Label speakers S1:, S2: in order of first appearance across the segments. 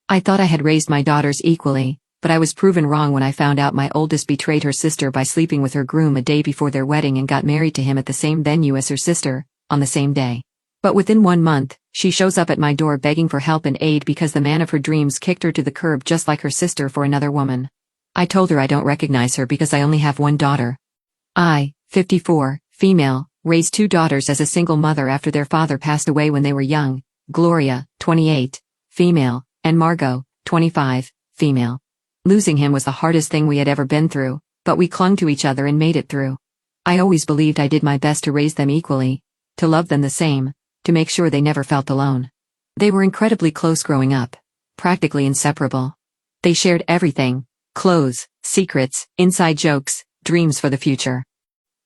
S1: I thought I had raised my daughters equally, but I was proven wrong when I found out my oldest betrayed her sister by sleeping with her groom a day before their wedding and got married to him at the same venue as her sister, on the same day. But within 1 month, she shows up at my door begging for help and aid because the man of her dreams kicked her to the curb just like her sister for another woman. I told her I don't recognize her because I only have one daughter. I, 54, female, raised 2 daughters as a single mother after their father passed away when they were young, Gloria, 28, female, and Margot, 25, female. Losing him was the hardest thing we had ever been through, but we clung to each other and made it through. I always believed I did my best to raise them equally, to love them the same, to make sure they never felt alone. They were incredibly close growing up, practically inseparable. They shared everything: clothes, secrets, inside jokes, dreams for the future.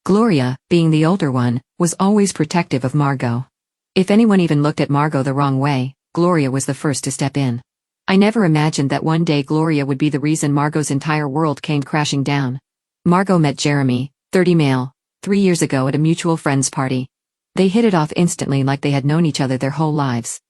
S1: Gloria, being the older one, was always protective of Margot. If anyone even looked at Margot the wrong way, Gloria was the first to step in. I never imagined that one day Gloria would be the reason Margot's entire world came crashing down. Margot met Jeremy, 30 male, 3 years ago at a mutual friend's party. They hit it off instantly like they had known each other their whole lives.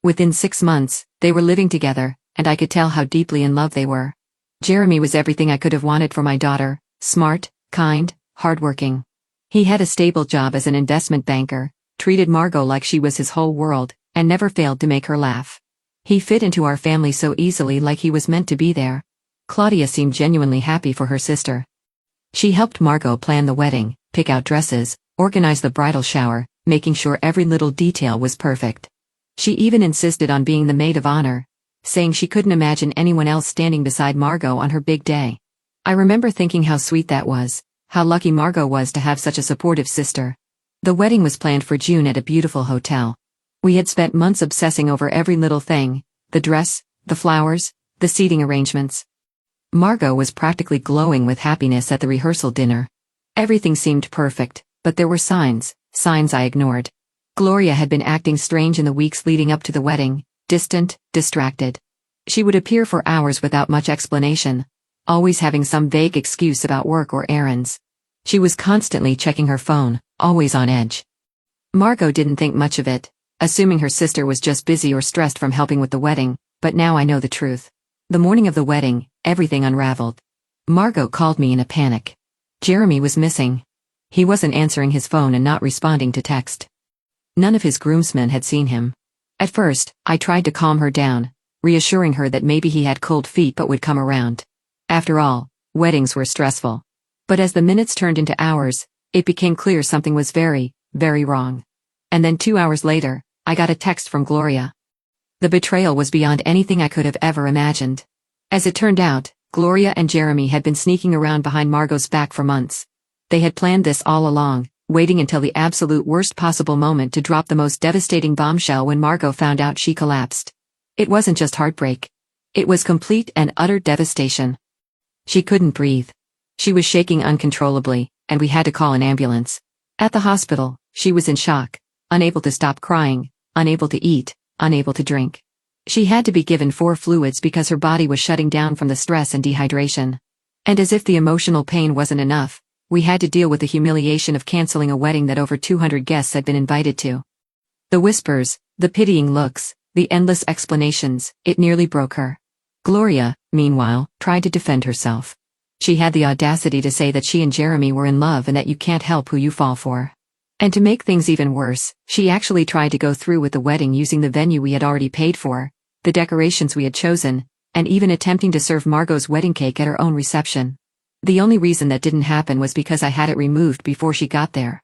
S1: Within 6 months, they were living together, and I could tell how deeply in love they were. Jeremy was everything I could have wanted for my daughter: smart, kind, hardworking. He had a stable job as an investment banker, treated Margot like she was his whole world, and never failed to make her laugh. He fit into our family so easily, like he was meant to be there. Claudia seemed genuinely happy for her sister. She helped Margot plan the wedding, pick out dresses, organize the bridal shower, making sure every little detail was perfect. She even insisted on being the maid of honor, saying she couldn't imagine anyone else standing beside Margot on her big day. I remember thinking how sweet that was, how lucky Margot was to have such a supportive sister. The wedding was planned for June at a beautiful hotel. We had spent months obsessing over every little thing: the dress, the flowers, the seating arrangements. Margot was practically glowing with happiness at the rehearsal dinner. Everything seemed perfect, but there were signs I ignored. Gloria had been acting strange in the weeks leading up to the wedding, distant, distracted. She would appear for hours without much explanation, always having some vague excuse about work or errands. She was constantly checking her phone, always on edge. Margot didn't think much of it, assuming her sister was just busy or stressed from helping with the wedding, but now I know the truth. The morning of the wedding, everything unraveled. Margot called me in a panic. Jeremy was missing. He wasn't answering his phone and not responding to text. None of his groomsmen had seen him. At first, I tried to calm her down, reassuring her that maybe he had cold feet but would come around. After all, weddings were stressful. But as the minutes turned into hours, it became clear something was very, very wrong. And then 2 hours later, I got a text from Gloria. The betrayal was beyond anything I could have ever imagined. As it turned out, Gloria and Jeremy had been sneaking around behind Margot's back for months. They had planned this all along, waiting until the absolute worst possible moment to drop the most devastating bombshell when Margot found out she collapsed. It wasn't just heartbreak. It was complete and utter devastation. She couldn't breathe. She was shaking uncontrollably, and we had to call an ambulance. At the hospital, she was in shock, unable to stop crying, unable to eat, unable to drink. She had to be given 4 fluids because her body was shutting down from the stress and dehydration. And as if the emotional pain wasn't enough, we had to deal with the humiliation of canceling a wedding that over 200 guests had been invited to. The whispers, the pitying looks, the endless explanations, it nearly broke her. Gloria, meanwhile, tried to defend herself. She had the audacity to say that she and Jeremy were in love and that you can't help who you fall for. And to make things even worse, she actually tried to go through with the wedding using the venue we had already paid for, the decorations we had chosen, and even attempting to serve Margot's wedding cake at her own reception. The only reason that didn't happen was because I had it removed before she got there.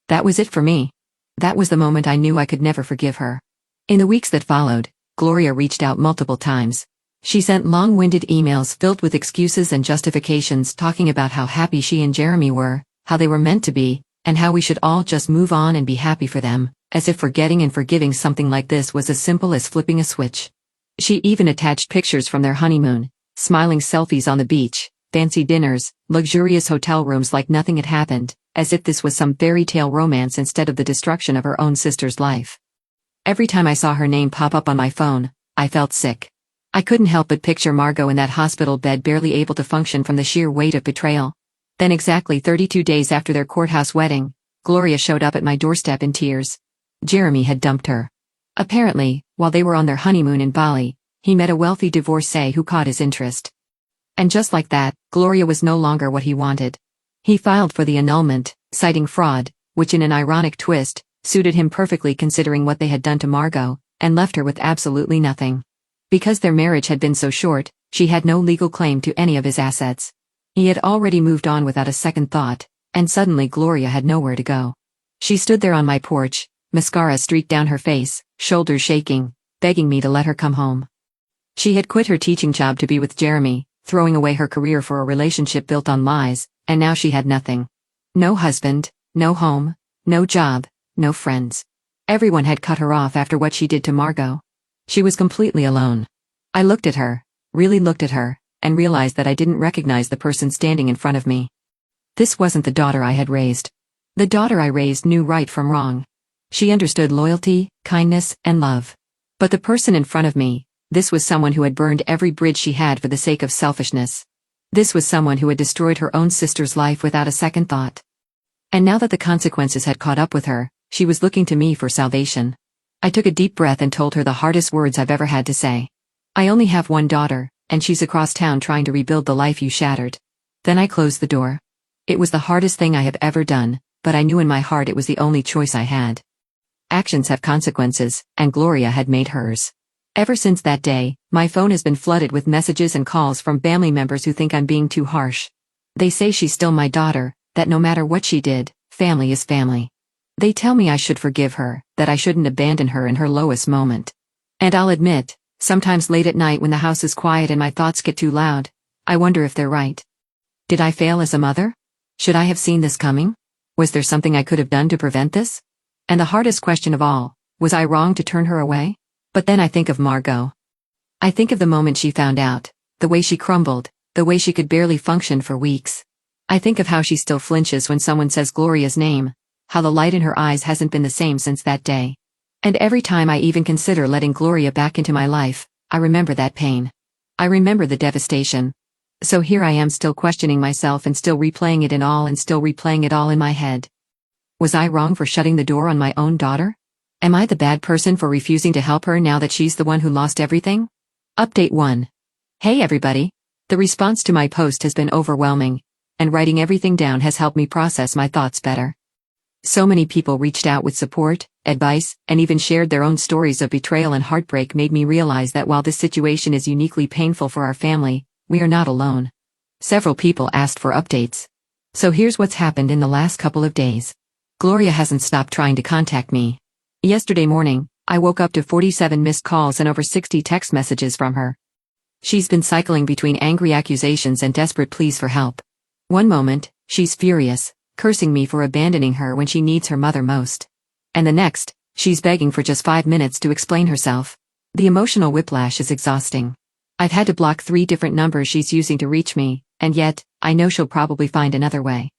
S1: That was it for me. That was the moment I knew I could never forgive her. In the weeks that followed, Gloria reached out multiple times. She sent long-winded emails filled with excuses and justifications talking about how happy she and Jeremy were, how they were meant to be, and how we should all just move on and be happy for them, as if forgetting and forgiving something like this was as simple as flipping a switch. She even attached pictures from their honeymoon, smiling selfies on the beach, fancy dinners, luxurious hotel rooms like nothing had happened, as if this was some fairy tale romance instead of the destruction of her own sister's life. Every time I saw her name pop up on my phone, I felt sick. I couldn't help but picture Margot in that hospital bed, barely able to function from the sheer weight of betrayal. Then exactly 32 days after their courthouse wedding, Gloria showed up at my doorstep in tears. Jeremy had dumped her. Apparently, while they were on their honeymoon in Bali, He met a wealthy divorcee who caught his interest. And just like that, Gloria was no longer what he wanted. He filed for the annulment, citing fraud, which in an ironic twist, suited him perfectly considering what they had done to Margot, and left her with absolutely nothing. Because their marriage had been so short, she had no legal claim to any of his assets. He had already moved on without a second thought, and suddenly Gloria had nowhere to go. She stood there on my porch, mascara streaked down her face, shoulders shaking, begging me to let her come home. She had quit her teaching job to be with Jeremy, throwing away her career for a relationship built on lies, and now she had nothing. No husband, no home, no job, no friends. Everyone had cut her off after what she did to Margot. She was completely alone. I looked at her, really looked at her, and realized that I didn't recognize the person standing in front of me. This wasn't the daughter I had raised. The daughter I raised knew right from wrong. She understood loyalty, kindness, and love. But the person in front of me, this was someone who had burned every bridge she had for the sake of selfishness. This was someone who had destroyed her own sister's life without a second thought. And now that the consequences had caught up with her, she was looking to me for salvation. I took a deep breath and told her the hardest words I've ever had to say. I only have one daughter, and she's across town trying to rebuild the life you shattered. Then I closed the door. It was the hardest thing I have ever done, but I knew in my heart it was the only choice I had. Actions have consequences, and Gloria had made hers. Ever since that day, my phone has been flooded with messages and calls from family members who think I'm being too harsh. They say she's still my daughter, that no matter what she did, family is family. They tell me I should forgive her, that I shouldn't abandon her in her lowest moment. And I'll admit, sometimes late at night when the house is quiet and my thoughts get too loud, I wonder if they're right. Did I fail as a mother? Should I have seen this coming? Was there something I could have done to prevent this? And the hardest question of all, was I wrong to turn her away? But then I think of Margot. I think of the moment she found out, the way she crumbled, the way she could barely function for weeks. I think of how she still flinches when someone says Gloria's name, how the light in her eyes hasn't been the same since that day. And every time I even consider letting Gloria back into my life, I remember that pain. I remember the devastation. So here I am still questioning myself and still replaying it all in my head. Was I wrong for shutting the door on my own daughter? Am I the bad person for refusing to help her now that she's the one who lost everything? Update 1. Hey everybody. The response to my post has been overwhelming, and writing everything down has helped me process my thoughts better. So many people reached out with support, advice, and even shared their own stories of betrayal and heartbreak made me realize that while this situation is uniquely painful for our family, we are not alone. Several people asked for updates. So here's what's happened in the last couple of days. Gloria hasn't stopped trying to contact me. Yesterday morning, I woke up to 47 missed calls and over 60 text messages from her. She's been cycling between angry accusations and desperate pleas for help. One moment, she's furious, cursing me for abandoning her when she needs her mother most. And the next, she's begging for just 5 minutes to explain herself. The emotional whiplash is exhausting. I've had to block 3 different numbers she's using to reach me, and yet, I know she'll probably find another way.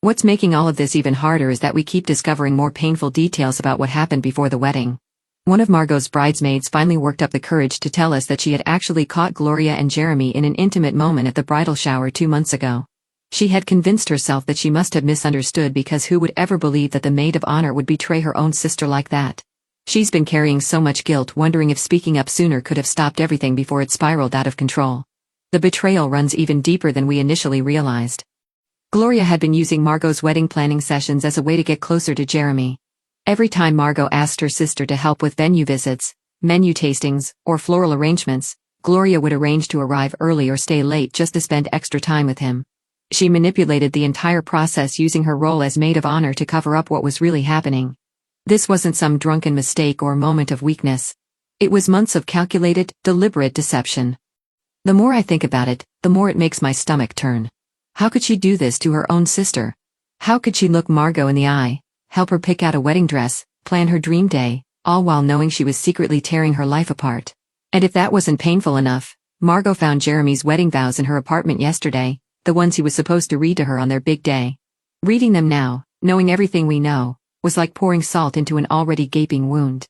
S1: What's making all of this even harder is that we keep discovering more painful details about what happened before the wedding. One of Margot's bridesmaids finally worked up the courage to tell us that she had actually caught Gloria and Jeremy in an intimate moment at the bridal shower 2 months ago. She had convinced herself that she must have misunderstood because who would ever believe that the maid of honor would betray her own sister like that? She's been carrying so much guilt, wondering if speaking up sooner could have stopped everything before it spiraled out of control. The betrayal runs even deeper than we initially realized. Gloria had been using Margot's wedding planning sessions as a way to get closer to Jeremy. Every time Margot asked her sister to help with venue visits, menu tastings, or floral arrangements, Gloria would arrange to arrive early or stay late just to spend extra time with him. She manipulated the entire process using her role as maid of honor to cover up what was really happening. This wasn't some drunken mistake or moment of weakness. It was months of calculated, deliberate deception. The more I think about it, the more it makes my stomach turn. How could she do this to her own sister? How could she look Margot in the eye, help her pick out a wedding dress, plan her dream day, all while knowing she was secretly tearing her life apart? And if that wasn't painful enough, Margot found Jeremy's wedding vows in her apartment yesterday, the ones he was supposed to read to her on their big day. Reading them now, knowing everything we know, was like pouring salt into an already gaping wound.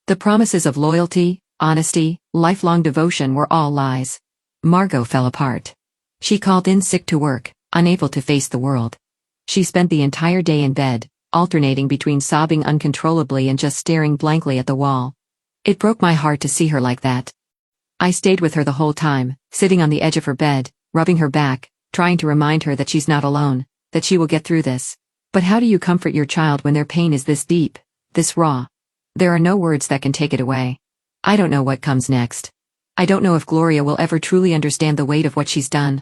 S1: The promises of loyalty, honesty, lifelong devotion were all lies. Margot fell apart. She called in sick to work, unable to face the world. She spent the entire day in bed, alternating between sobbing uncontrollably and just staring blankly at the wall. It broke my heart to see her like that. I stayed with her the whole time, sitting on the edge of her bed, rubbing her back, trying to remind her that she's not alone, that she will get through this. But how do you comfort your child when their pain is this deep, this raw? There are no words that can take it away. I don't know what comes next. I don't know if Gloria will ever truly understand the weight of what she's done.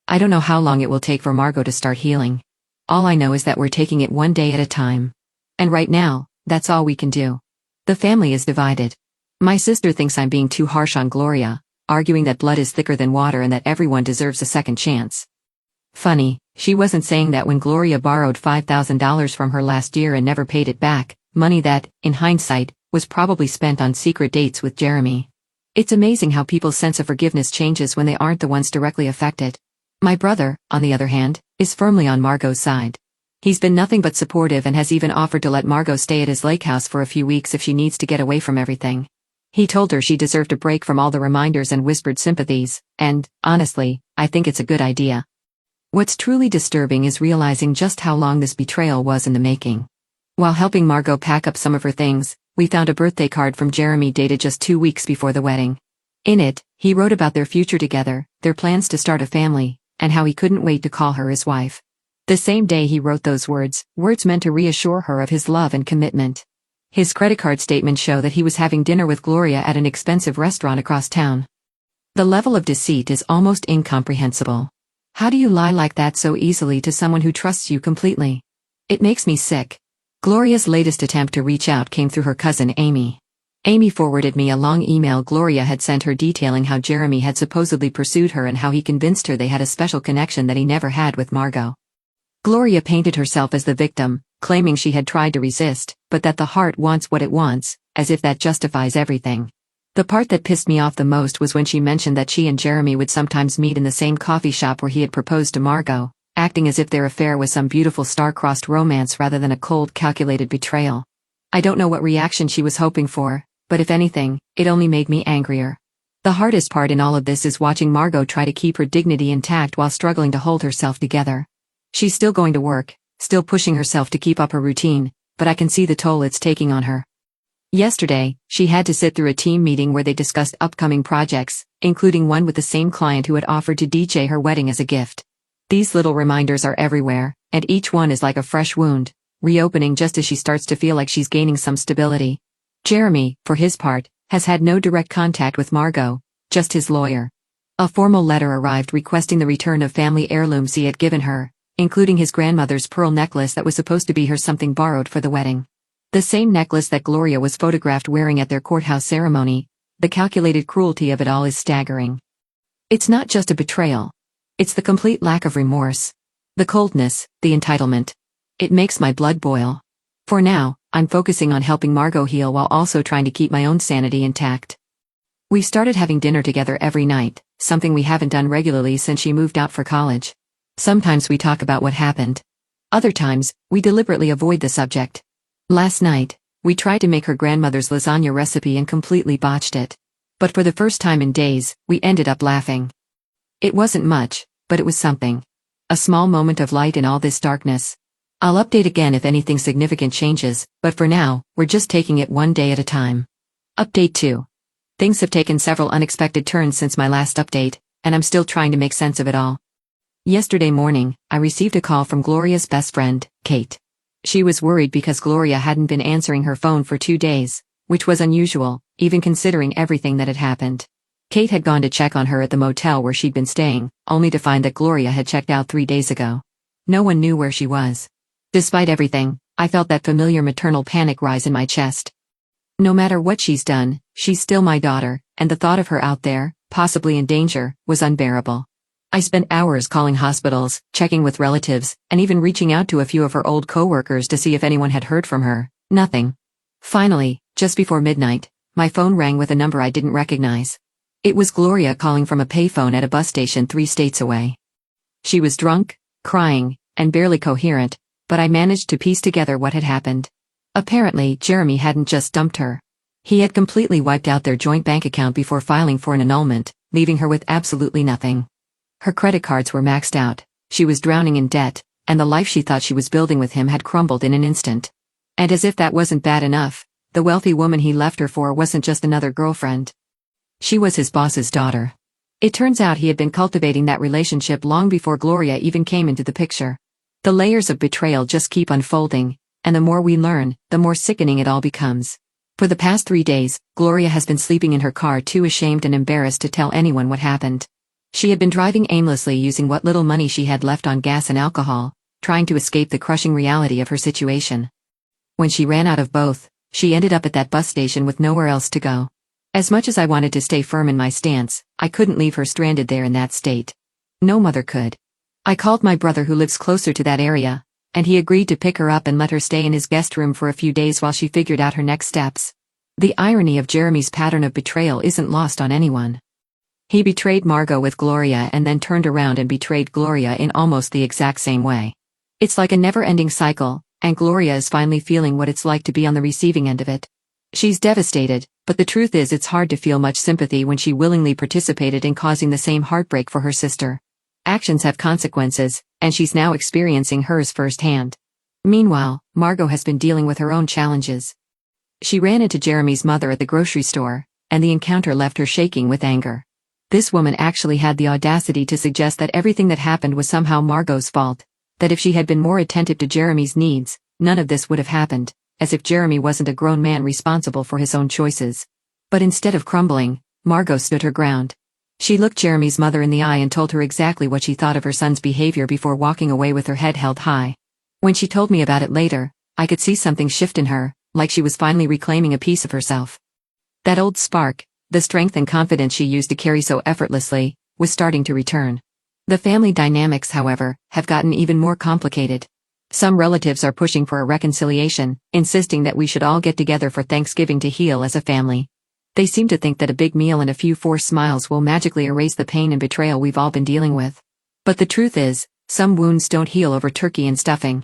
S1: I don't know how long it will take for Margot to start healing. All I know is that we're taking it one day at a time. And right now, that's all we can do. The family is divided. My sister thinks I'm being too harsh on Gloria, arguing that blood is thicker than water and that everyone deserves a second chance. Funny, she wasn't saying that when Gloria borrowed $5,000 from her last year and never paid it back, money that, in hindsight, was probably spent on secret dates with Jeremy. It's amazing how people's sense of forgiveness changes when they aren't the ones directly affected. My brother, on the other hand, is firmly on Margot's side. He's been nothing but supportive and has even offered to let Margot stay at his lake house for a few weeks if she needs to get away from everything. He told her she deserved a break from all the reminders and whispered sympathies, and, honestly, I think it's a good idea. What's truly disturbing is realizing just how long this betrayal was in the making. While helping Margot pack up some of her things, we found a birthday card from Jeremy dated just 2 weeks before the wedding. In it, he wrote about their future together, their plans to start a family, and how he couldn't wait to call her his wife. The same day he wrote those words meant to reassure her of his love and commitment. His credit card statements show that he was having dinner with Gloria at an expensive restaurant across town. The level of deceit is almost incomprehensible. How do you lie like that so easily to someone who trusts you completely? It makes me sick. Gloria's latest attempt to reach out came through her cousin Amy. Amy forwarded me a long email Gloria had sent her detailing how Jeremy had supposedly pursued her and how he convinced her they had a special connection that he never had with Margot. Gloria painted herself as the victim, claiming she had tried to resist, but that the heart wants what it wants, as if that justifies everything. The part that pissed me off the most was when she mentioned that she and Jeremy would sometimes meet in the same coffee shop where he had proposed to Margot, acting as if their affair was some beautiful star-crossed romance rather than a cold, calculated betrayal. I don't know what reaction she was hoping for, but if anything, it only made me angrier. The hardest part in all of this is watching Margot try to keep her dignity intact while struggling to hold herself together. She's still going to work, still pushing herself to keep up her routine, but I can see the toll it's taking on her. Yesterday, she had to sit through a team meeting where they discussed upcoming projects, including one with the same client who had offered to DJ her wedding as a gift. These little reminders are everywhere, and each one is like a fresh wound, reopening just as she starts to feel like she's gaining some stability. Jeremy, for his part, has had no direct contact with Margot, just his lawyer. A formal letter arrived requesting the return of family heirlooms he had given her, including his grandmother's pearl necklace that was supposed to be her something borrowed for the wedding. The same necklace that Gloria was photographed wearing at their courthouse ceremony. The calculated cruelty of it all is staggering. It's not just a betrayal. It's the complete lack of remorse. The coldness, the entitlement. It makes my blood boil. For now, I'm focusing on helping Margot heal while also trying to keep my own sanity intact. We've started having dinner together every night, something we haven't done regularly since she moved out for college. Sometimes we talk about what happened. Other times, we deliberately avoid the subject. Last night, we tried to make her grandmother's lasagna recipe and completely botched it. But for the first time in days, we ended up laughing. It wasn't much, but it was something. A small moment of light in all this darkness. I'll update again if anything significant changes, but for now, we're just taking it one day at a time. Update 2. Things have taken several unexpected turns since my last update, and I'm still trying to make sense of it all. Yesterday morning, I received a call from Gloria's best friend, Kate. She was worried because Gloria hadn't been answering her phone for 2 days, which was unusual, even considering everything that had happened. Kate had gone to check on her at the motel where she'd been staying, only to find that Gloria had checked out 3 days ago. No one knew where she was. Despite everything, I felt that familiar maternal panic rise in my chest. No matter what she's done, she's still my daughter, and the thought of her out there, possibly in danger, was unbearable. I spent hours calling hospitals, checking with relatives, and even reaching out to a few of her old coworkers to see if anyone had heard from her. Nothing. Finally, just before midnight, my phone rang with a number I didn't recognize. It was Gloria calling from a payphone at a bus station 3 states away. She was drunk, crying, and barely coherent, but I managed to piece together what had happened. Apparently, Jeremy hadn't just dumped her. He had completely wiped out their joint bank account before filing for an annulment, leaving her with absolutely nothing. Her credit cards were maxed out, she was drowning in debt, and the life she thought she was building with him had crumbled in an instant. And as if that wasn't bad enough, the wealthy woman he left her for wasn't just another girlfriend. She was his boss's daughter. It turns out he had been cultivating that relationship long before Gloria even came into the picture. The layers of betrayal just keep unfolding, and the more we learn, the more sickening it all becomes. For the past 3 days, Gloria has been sleeping in her car too ashamed and embarrassed to tell anyone what happened. She had been driving aimlessly using what little money she had left on gas and alcohol, trying to escape the crushing reality of her situation. When she ran out of both, she ended up at that bus station with nowhere else to go. As much as I wanted to stay firm in my stance, I couldn't leave her stranded there in that state. No mother could. I called my brother who lives closer to that area, and he agreed to pick her up and let her stay in his guest room for a few days while she figured out her next steps. The irony of Jeremy's pattern of betrayal isn't lost on anyone. He betrayed Margot with Gloria and then turned around and betrayed Gloria in almost the exact same way. It's like a never-ending cycle, and Gloria is finally feeling what it's like to be on the receiving end of it. She's devastated, but the truth is it's hard to feel much sympathy when she willingly participated in causing the same heartbreak for her sister. Actions have consequences, and she's now experiencing hers firsthand. Meanwhile, Margot has been dealing with her own challenges. She ran into Jeremy's mother at the grocery store, and the encounter left her shaking with anger. This woman actually had the audacity to suggest that everything that happened was somehow Margot's fault, that if she had been more attentive to Jeremy's needs, none of this would have happened, as if Jeremy wasn't a grown man responsible for his own choices. But instead of crumbling, Margot stood her ground. She looked Jeremy's mother in the eye and told her exactly what she thought of her son's behavior before walking away with her head held high. When she told me about it later, I could see something shift in her, like she was finally reclaiming a piece of herself. That old spark, the strength and confidence she used to carry so effortlessly, was starting to return. The family dynamics, however, have gotten even more complicated. Some relatives are pushing for a reconciliation, insisting that we should all get together for Thanksgiving to heal as a family. They seem to think that a big meal and a few forced smiles will magically erase the pain and betrayal we've all been dealing with. But the truth is, some wounds don't heal over turkey and stuffing.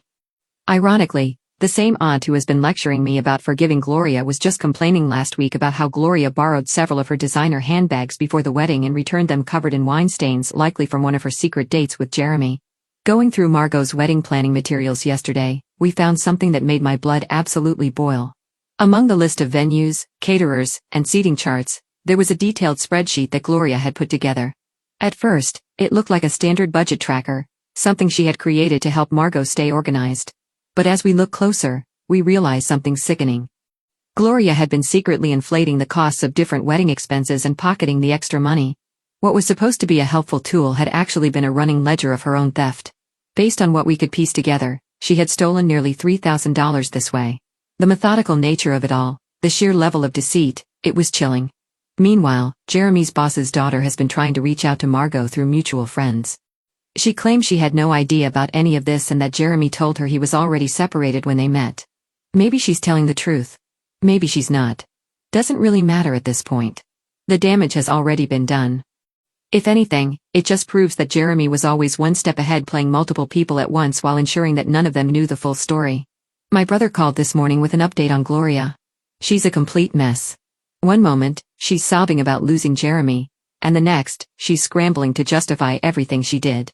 S1: Ironically, the same aunt who has been lecturing me about forgiving Gloria was just complaining last week about how Gloria borrowed several of her designer handbags before the wedding and returned them covered in wine stains, likely from one of her secret dates with Jeremy. Going through Margot's wedding planning materials yesterday, we found something that made my blood absolutely boil. Among the list of venues, caterers, and seating charts, there was a detailed spreadsheet that Gloria had put together. At first, it looked like a standard budget tracker, something she had created to help Margot stay organized. But as we look closer, we realize something sickening. Gloria had been secretly inflating the costs of different wedding expenses and pocketing the extra money. What was supposed to be a helpful tool had actually been a running ledger of her own theft. Based on what we could piece together, she had stolen nearly $3,000 this way. The methodical nature of it all, the sheer level of deceit, it was chilling. Meanwhile, Jeremy's boss's daughter has been trying to reach out to Margot through mutual friends. She claims she had no idea about any of this and that Jeremy told her he was already separated when they met. Maybe she's telling the truth. Maybe she's not. Doesn't really matter at this point. The damage has already been done. If anything, it just proves that Jeremy was always one step ahead, playing multiple people at once while ensuring that none of them knew the full story. My brother called this morning with an update on Gloria. She's a complete mess. One moment, she's sobbing about losing Jeremy, and the next, she's scrambling to justify everything she did.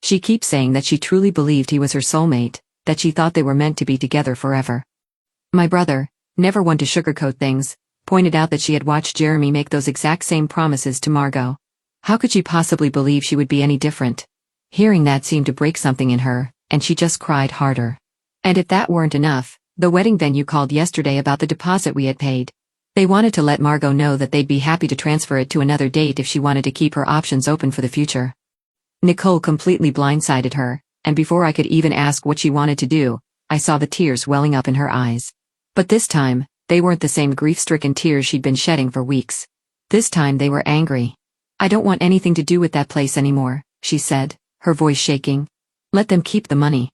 S1: She keeps saying that she truly believed he was her soulmate, that she thought they were meant to be together forever. My brother, never one to sugarcoat things, pointed out that she had watched Jeremy make those exact same promises to Margot. How could she possibly believe she would be any different? Hearing that seemed to break something in her, and she just cried harder. And if that weren't enough, the wedding venue called yesterday about the deposit we had paid. They wanted to let Margot know that they'd be happy to transfer it to another date if she wanted to keep her options open for the future. Nicole completely blindsided her, and before I could even ask what she wanted to do, I saw the tears welling up in her eyes. But this time, they weren't the same grief-stricken tears she'd been shedding for weeks. This time they were angry. "I don't want anything to do with that place anymore," she said, her voice shaking. "Let them keep the money.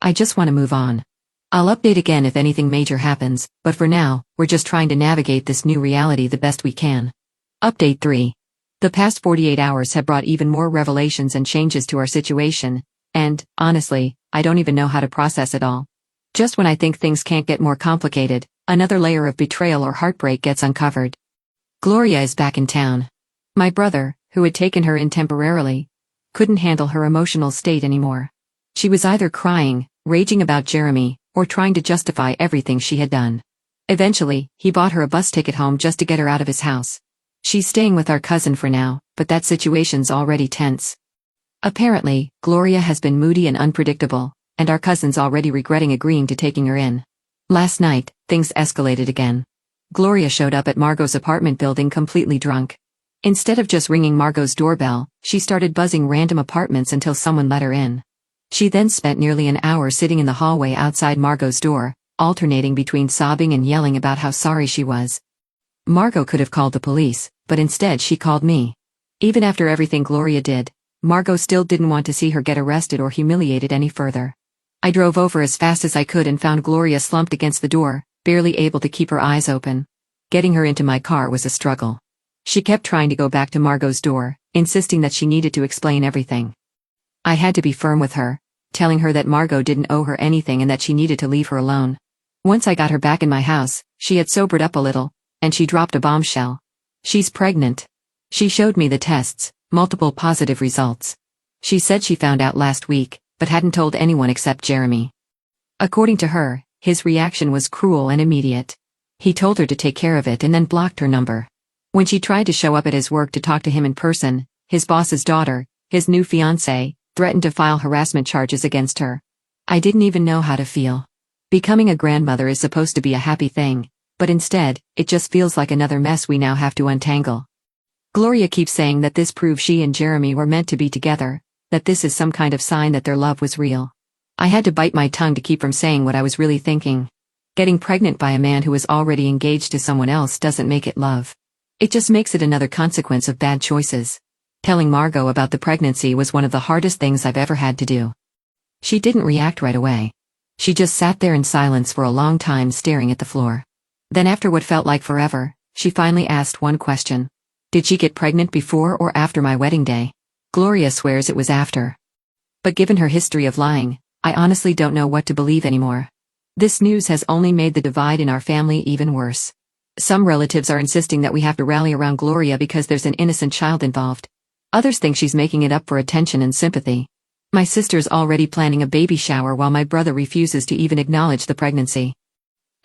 S1: I just want to move on. I'll update again if anything major happens, but for now, we're just trying to navigate this new reality the best we can." Update 3. The past 48 hours have brought even more revelations and changes to our situation, and, honestly, I don't even know how to process it all. Just when I think things can't get more complicated, another layer of betrayal or heartbreak gets uncovered. Gloria is back in town. My brother, who had taken her in temporarily, couldn't handle her emotional state anymore. She was either crying, raging about Jeremy, or trying to justify everything she had done. Eventually, he bought her a bus ticket home just to get her out of his house. She's staying with our cousin for now, but that situation's already tense. Apparently, Gloria has been moody and unpredictable, and our cousin's already regretting agreeing to taking her in. Last night, things escalated again. Gloria showed up at Margot's apartment building completely drunk. Instead of just ringing Margot's doorbell, she started buzzing random apartments until someone let her in. She then spent nearly an hour sitting in the hallway outside Margot's door, alternating between sobbing and yelling about how sorry she was. Margot could have called the police, but instead she called me. Even after everything Gloria did, Margot still didn't want to see her get arrested or humiliated any further. I drove over as fast as I could and found Gloria slumped against the door, barely able to keep her eyes open. Getting her into my car was a struggle. She kept trying to go back to Margot's door, insisting that she needed to explain everything. I had to be firm with her, telling her that Margot didn't owe her anything and that she needed to leave her alone. Once I got her back in my house, she had sobered up a little, and she dropped a bombshell. She's pregnant. She showed me the tests, multiple positive results. She said she found out last week, but hadn't told anyone except Jeremy. According to her, his reaction was cruel and immediate. He told her to take care of it and then blocked her number. When she tried to show up at his work to talk to him in person, his boss's daughter, his new fiancée, threatened to file harassment charges against her. I didn't even know how to feel. Becoming a grandmother is supposed to be a happy thing, but instead, it just feels like another mess we now have to untangle. Gloria keeps saying that this proves she and Jeremy were meant to be together, that this is some kind of sign that their love was real. I had to bite my tongue to keep from saying what I was really thinking. Getting pregnant by a man who is already engaged to someone else doesn't make it love. It just makes it another consequence of bad choices. Telling Margot about the pregnancy was one of the hardest things I've ever had to do. She didn't react right away. She just sat there in silence for a long time staring at the floor. Then after what felt like forever, she finally asked one question. Did she get pregnant before or after my wedding day? Gloria swears it was after. But given her history of lying, I honestly don't know what to believe anymore. This news has only made the divide in our family even worse. Some relatives are insisting that we have to rally around Gloria because there's an innocent child involved. Others think she's making it up for attention and sympathy. My sister's already planning a baby shower while my brother refuses to even acknowledge the pregnancy.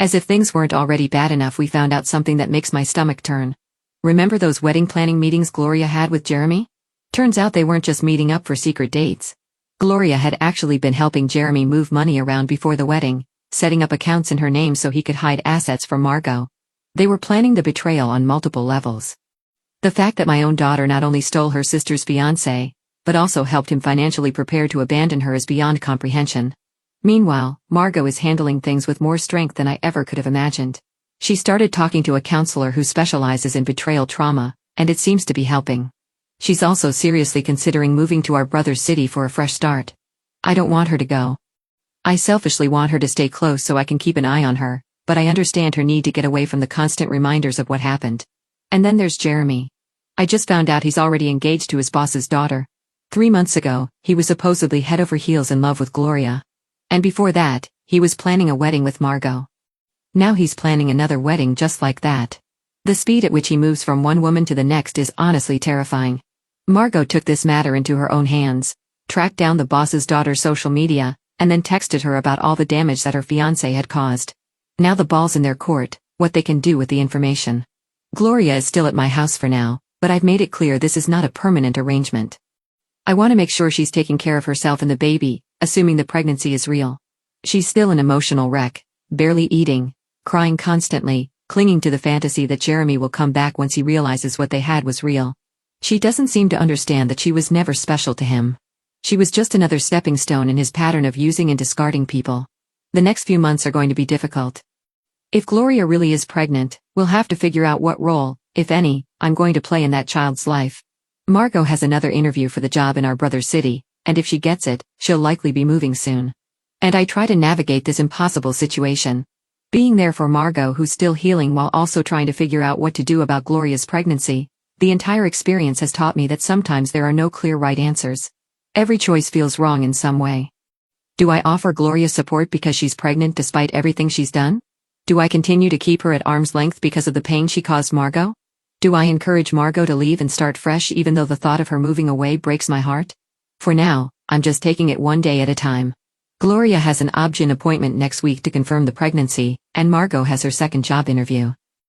S1: As if things weren't already bad enough, we found out something that makes my stomach turn. Remember those wedding planning meetings Gloria had with Jeremy? Turns out they weren't just meeting up for secret dates. Gloria had actually been helping Jeremy move money around before the wedding, setting up accounts in her name so he could hide assets from Margot. They were planning the betrayal on multiple levels. The fact that my own daughter not only stole her sister's fiancé, but also helped him financially prepare to abandon her is beyond comprehension. Meanwhile, Margot is handling things with more strength than I ever could have imagined. She started talking to a counselor who specializes in betrayal trauma, and it seems to be helping. She's also seriously considering moving to our brother's city for a fresh start. I don't want her to go. I selfishly want her to stay close so I can keep an eye on her, but I understand her need to get away from the constant reminders of what happened. And then there's Jeremy. I just found out he's already engaged to his boss's daughter. 3 months ago, he was supposedly head over heels in love with Gloria. And before that, he was planning a wedding with Margot. Now he's planning another wedding just like that. The speed at which he moves from one woman to the next is honestly terrifying. Margot took this matter into her own hands, tracked down the boss's daughter's social media, and then texted her about all the damage that her fiancé had caused. Now the ball's in their court, what they can do with the information. Gloria is still at my house for now, but I've made it clear this is not a permanent arrangement. I want to make sure she's taking care of herself and the baby, assuming the pregnancy is real. She's still an emotional wreck, barely eating, crying constantly, clinging to the fantasy that Jeremy will come back once he realizes what they had was real. She doesn't seem to understand that she was never special to him. She was just another stepping stone in his pattern of using and discarding people. The next few months are going to be difficult. If Gloria really is pregnant, we'll have to figure out what role, if any, I'm going to play in that child's life. Margot has another interview for the job in our brother's city, and if she gets it, she'll likely be moving soon. And I try to navigate this impossible situation. Being there for Margot, who's still healing while also trying to figure out what to do about Gloria's pregnancy, the entire experience has taught me that sometimes there are no clear right answers. Every choice feels wrong in some way. Do I offer Gloria support because she's pregnant despite everything she's done? Do I continue to keep her at arm's length because of the pain she caused Margot? Do I encourage Margot to leave and start fresh even though the thought of her moving away breaks my heart? For now, I'm just taking it one day at a time. Gloria has an OB-GYN appointment next week to confirm the pregnancy, and Margot has her second job interview.